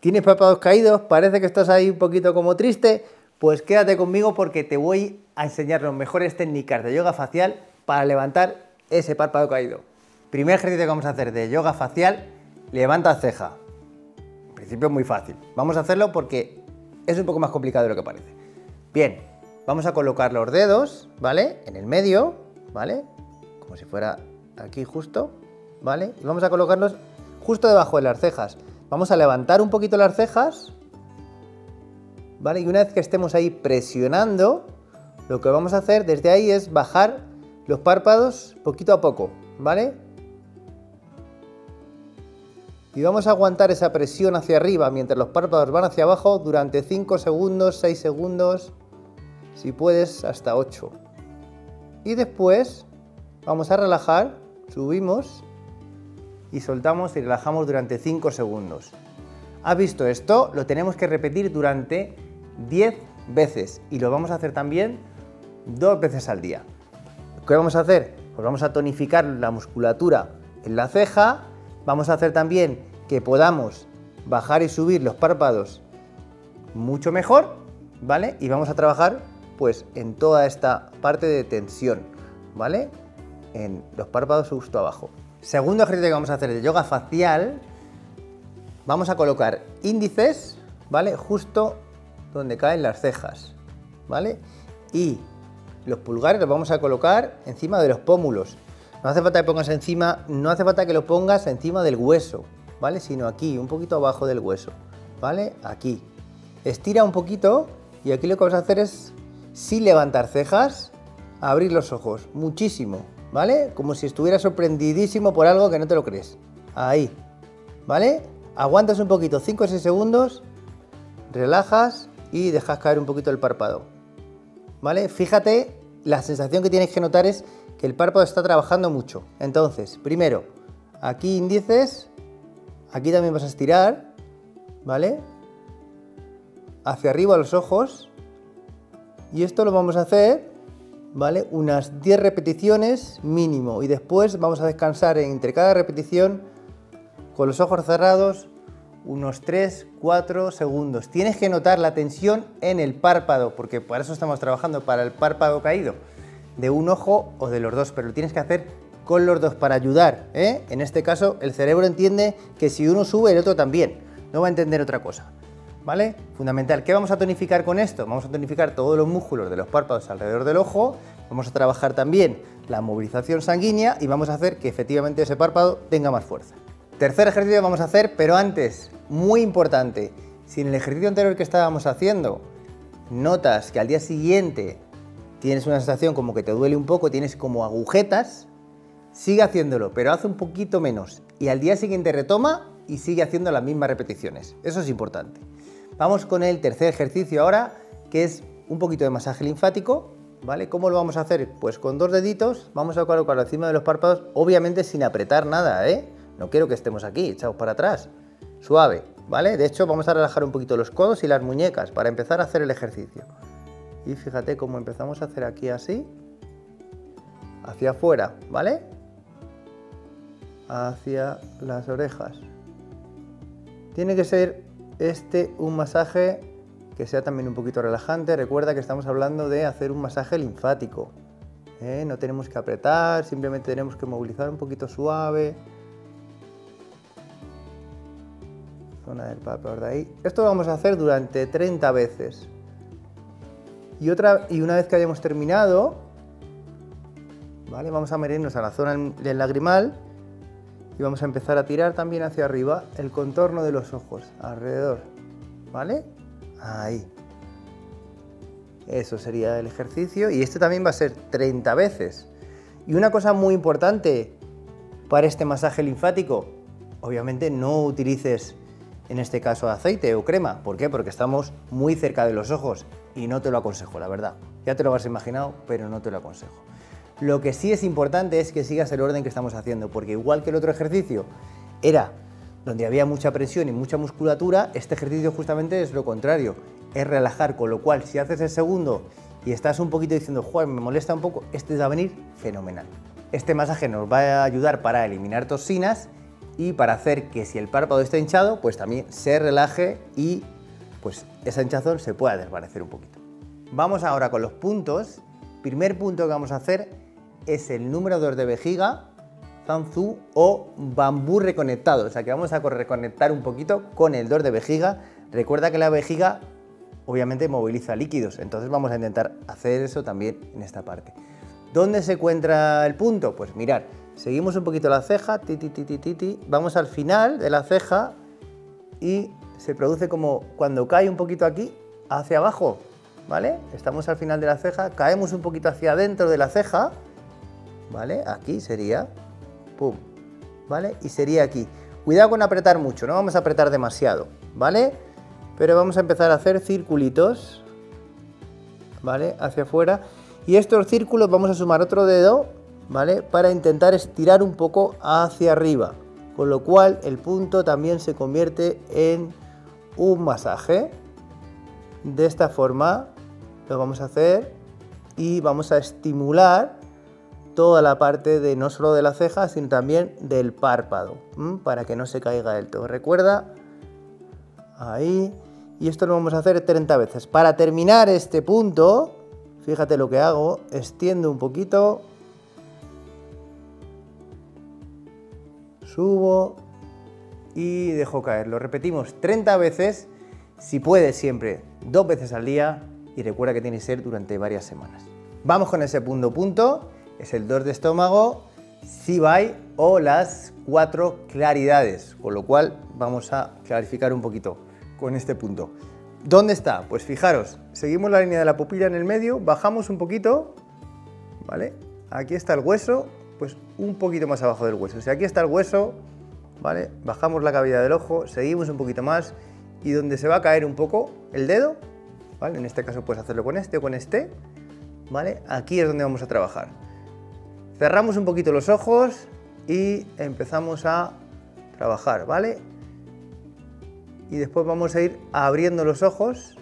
¿Tienes párpados caídos? ¿Parece que estás ahí un poquito como triste? Pues quédate conmigo porque te voy a enseñar las mejores técnicas de yoga facial para levantar ese párpado caído. Primer ejercicio que vamos a hacer de yoga facial, levanta ceja. En principio es muy fácil. Vamos a hacerlo porque es un poco más complicado de lo que parece. Bien, vamos a colocar los dedos, ¿vale? En el medio, ¿vale? Como si fuera aquí justo, ¿vale? Y vamos a colocarlos justo debajo de las cejas. Vamos a levantar un poquito las cejas, ¿vale? Y una vez que estemos ahí presionando, lo que vamos a hacer desde ahí es bajar los párpados poquito a poco, ¿vale? Y vamos a aguantar esa presión hacia arriba mientras los párpados van hacia abajo durante 5 segundos, 6 segundos, si puedes hasta 8. Y después vamos a relajar, subimos y soltamos y relajamos durante 5 segundos. ¿Has visto esto? Lo tenemos que repetir durante 10 veces y lo vamos a hacer también 2 veces al día. ¿Qué vamos a hacer? Pues vamos a tonificar la musculatura en la ceja, vamos a hacer también que podamos bajar y subir los párpados mucho mejor, ¿vale? Y vamos a trabajar pues en toda esta parte de tensión, ¿vale? En los párpados justo abajo. Segundo ejercicio que vamos a hacer de yoga facial, vamos a colocar índices, ¿vale? Justo donde caen las cejas, ¿vale? Y los pulgares los vamos a colocar encima de los pómulos. No hace falta que pongas encima, no hace falta que lo pongas encima del hueso, ¿vale? Sino aquí, un poquito abajo del hueso, ¿vale? Aquí. Estira un poquito y aquí lo que vamos a hacer es, sin levantar cejas, abrir los ojos, muchísimo, ¿vale? Como si estuvieras sorprendidísimo por algo que no te lo crees. Ahí, ¿vale? Aguantas un poquito, 5 o 6 segundos, relajas y dejas caer un poquito el párpado, ¿vale? Fíjate, la sensación que tienes que notar es que el párpado está trabajando mucho. Entonces, primero, aquí índices, aquí también vas a estirar, ¿vale? Hacia arriba los ojos. Y esto lo vamos a hacer, ¿vale? Unas 10 repeticiones mínimo. Y después vamos a descansar entre cada repetición con los ojos cerrados unos 3-4 segundos. Tienes que notar la tensión en el párpado, porque para eso estamos trabajando, para el párpado caído, de un ojo o de los dos, pero lo tienes que hacer con los dos para ayudar, ¿eh? En este caso el cerebro entiende que si uno sube el otro también, no va a entender otra cosa, ¿vale? Fundamental. ¿Qué vamos a tonificar con esto? Vamos a tonificar todos los músculos de los párpados alrededor del ojo, vamos a trabajar también la movilización sanguínea y vamos a hacer que efectivamente ese párpado tenga más fuerza. Tercer ejercicio que vamos a hacer, pero antes, muy importante, si en el ejercicio anterior que estábamos haciendo notas que al día siguiente tienes una sensación como que te duele un poco, tienes como agujetas, sigue haciéndolo, pero haz un poquito menos y al día siguiente retoma y sigue haciendo las mismas repeticiones. Eso es importante. Vamos con el tercer ejercicio ahora, que es un poquito de masaje linfático, ¿vale? ¿Cómo lo vamos a hacer? Pues con 2 deditos vamos a colocarlo encima de los párpados, obviamente sin apretar nada, ¿eh? No quiero que estemos aquí, echados para atrás, suave, ¿vale? De hecho, vamos a relajar un poquito los codos y las muñecas para empezar a hacer el ejercicio. Y fíjate cómo empezamos a hacer aquí así, hacia afuera, ¿vale? Hacia las orejas. Tiene que ser un masaje que sea también un poquito relajante. Recuerda que estamos hablando de hacer un masaje linfático, ¿eh? No tenemos que apretar, simplemente tenemos que movilizar un poquito suave. Zona del párpado de ahí. Esto lo vamos a hacer durante 30 veces. Y una vez que hayamos terminado, ¿vale? Vamos a meternos a la zona del lagrimal y vamos a empezar a tirar también hacia arriba el contorno de los ojos, alrededor, ¿vale? Ahí. Eso sería el ejercicio y este también va a ser 30 veces. Y una cosa muy importante para este masaje linfático, obviamente no utilices en este caso aceite o crema. ¿Por qué? Porque estamos muy cerca de los ojos y no te lo aconsejo, la verdad. Ya te lo has imaginado, pero no te lo aconsejo. Lo que sí es importante es que sigas el orden que estamos haciendo, porque igual que el otro ejercicio era donde había mucha presión y mucha musculatura, este ejercicio justamente es lo contrario, es relajar, con lo cual si haces el segundo y estás un poquito diciendo, joder, me molesta un poco, este va a venir fenomenal. Este masaje nos va a ayudar para eliminar toxinas y para hacer que si el párpado está hinchado, pues también se relaje y pues esa hinchazón se pueda desvanecer un poquito. Vamos ahora con los puntos. Primer punto que vamos a hacer es el número 2 de vejiga, Zanzú o bambú reconectado, o sea que vamos a reconectar un poquito con el 2 de vejiga. Recuerda que la vejiga obviamente moviliza líquidos, entonces vamos a intentar hacer eso también en esta parte. ¿Dónde se encuentra el punto? Pues mirad, seguimos un poquito la ceja, vamos al final de la ceja y se produce como cuando cae un poquito aquí hacia abajo, ¿vale? Estamos al final de la ceja, caemos un poquito hacia adentro de la ceja, ¿vale? Aquí sería, pum, ¿vale? Y sería aquí. Cuidado con apretar mucho, no vamos a apretar demasiado, ¿vale? Pero vamos a empezar a hacer circulitos, ¿vale? Hacia afuera. Y estos círculos vamos a sumar otro dedo, ¿vale? Para intentar estirar un poco hacia arriba. Con lo cual el punto también se convierte en un masaje. De esta forma lo vamos a hacer y vamos a estimular toda la parte de no solo de la ceja, sino también del párpado, para que no se caiga del todo. Recuerda, ahí. Y esto lo vamos a hacer 30 veces. Para terminar este punto, fíjate lo que hago, extiendo un poquito, subo y dejo caer. Lo repetimos 30 veces, si puedes siempre 2 veces al día y recuerda que tiene que ser durante varias semanas. Vamos con ese punto, es el 2 de estómago, Zibai o las 4 claridades, con lo cual vamos a clarificar un poquito con este punto. ¿Dónde está? Pues fijaros, seguimos la línea de la pupila en el medio, bajamos un poquito, ¿vale? Aquí está el hueso, pues un poquito más abajo del hueso. O sea, aquí está el hueso, ¿vale? Bajamos la cavidad del ojo, seguimos un poquito más y donde se va a caer un poco el dedo, ¿vale? En este caso puedes hacerlo con este o con este, ¿vale? Aquí es donde vamos a trabajar. Cerramos un poquito los ojos y empezamos a trabajar, ¿vale? Y después vamos a ir abriendo los ojos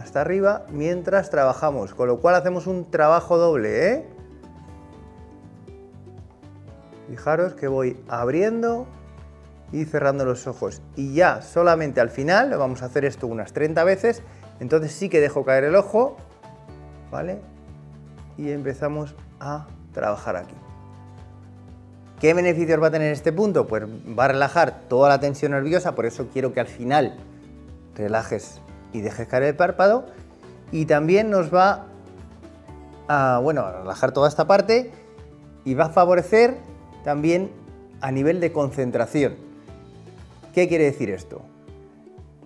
hasta arriba mientras trabajamos, con lo cual hacemos un trabajo doble, ¿eh? Fijaros que voy abriendo y cerrando los ojos y ya solamente al final vamos a hacer esto unas 30 veces, entonces sí que dejo caer el ojo, ¿vale? Y empezamos a trabajar aquí. ¿Qué beneficios va a tener este punto? Pues va a relajar toda la tensión nerviosa, por eso quiero que al final relajes y dejes caer el párpado, y también nos va a, bueno, a relajar toda esta parte y va a favorecer también a nivel de concentración. ¿Qué quiere decir esto?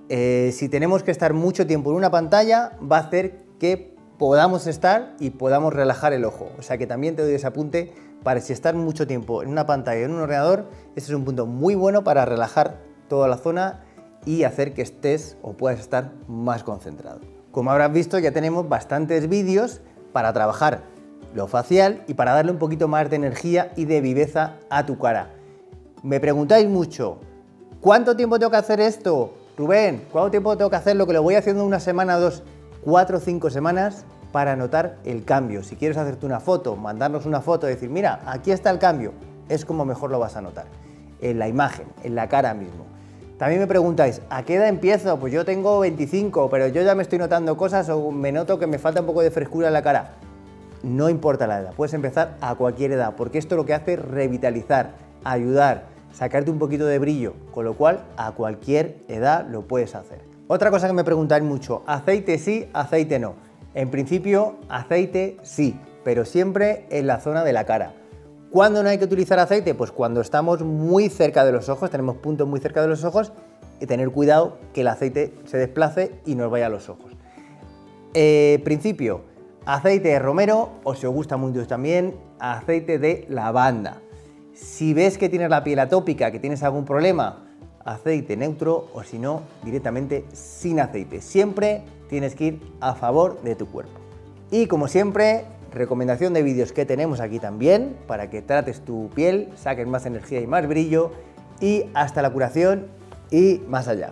Si tenemos que estar mucho tiempo en una pantalla, va a hacer que podamos estar y podamos relajar el ojo. O sea que también te doy ese apunte para si estar mucho tiempo en una pantalla, en un ordenador, este es un punto muy bueno para relajar toda la zona y hacer que estés o puedas estar más concentrado. Como habrás visto, ya tenemos bastantes vídeos para trabajar lo facial y para darle un poquito más de energía y de viveza a tu cara. Me preguntáis mucho, ¿cuánto tiempo tengo que hacer esto? Rubén, ¿cuánto tiempo tengo que hacer lo que lo voy haciendo una semana, 2, 4, 5 semanas para notar el cambio? Si quieres hacerte una foto, mandarnos una foto y decir, mira, aquí está el cambio, es como mejor lo vas a notar, en la imagen, en la cara mismo. También me preguntáis, ¿a qué edad empiezo? Pues yo tengo 25, pero yo ya me estoy notando cosas o me noto que me falta un poco de frescura en la cara. No importa la edad, puedes empezar a cualquier edad, porque esto lo que hace es revitalizar, ayudar, sacarte un poquito de brillo, con lo cual a cualquier edad lo puedes hacer. Otra cosa que me preguntáis mucho, aceite sí, aceite no. En principio, aceite sí, pero siempre en la zona de la cara. ¿Cuándo no hay que utilizar aceite? Pues cuando estamos muy cerca de los ojos, tenemos puntos muy cerca de los ojos y tener cuidado que el aceite se desplace y nos vaya a los ojos. Principio, aceite de romero o si os gusta mucho también, aceite de lavanda. Si ves que tienes la piel atópica, que tienes algún problema, aceite neutro o si no, directamente sin aceite. Siempre tienes que ir a favor de tu cuerpo. Y como siempre, recomendación de vídeos que tenemos aquí también para que trates tu piel, saques más energía y más brillo y hasta la curación y más allá.